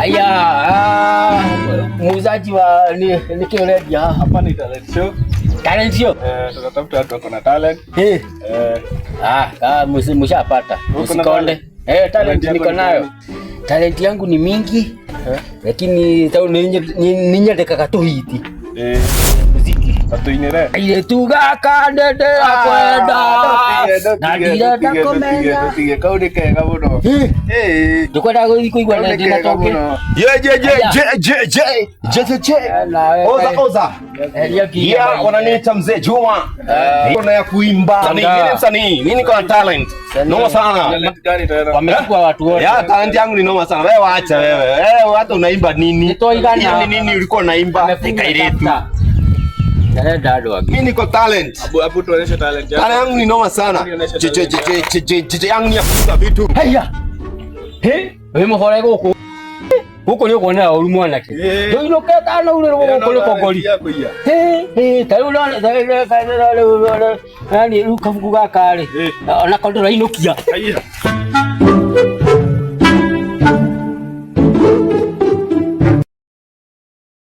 Aya, muuzaji wa nikioledi hapa ni talent show. Talent show? Tunatafuta watu wako na talent. Mshapata. Usikonde. Talent niko nayo. Talent yangu ni mingi. Lakini tao ninye dekaka tu hiti. Muziki. Atuinere. Ile tugaka ndende akwenda. Na ndira takomenya. Tutige kaudi kega muno. Dukwenda kuigwa na ndina toke. Oza. Yeah, wananiita Mzee Juma. Kuna ya kuimba. Mimi niko na talent. Noma sana. Wamechukua watu wote. Ya talent yangu ni noma sana. Wewe acha wewe. Hata unaimba nini? Nini ulikuwa unaimba? Nikairetu. Mimi niko talent. Abu tuonyeshe talent yako. Talent yangu ni noma sana. Je yangu ni ya kuuza vitu. Haya. Wewe mhora huko. Huko ni kuona uli mwanake. Ndio iloketa na ule kule kogoli. Tayo nani ukavuga kale. Na kondora inokia.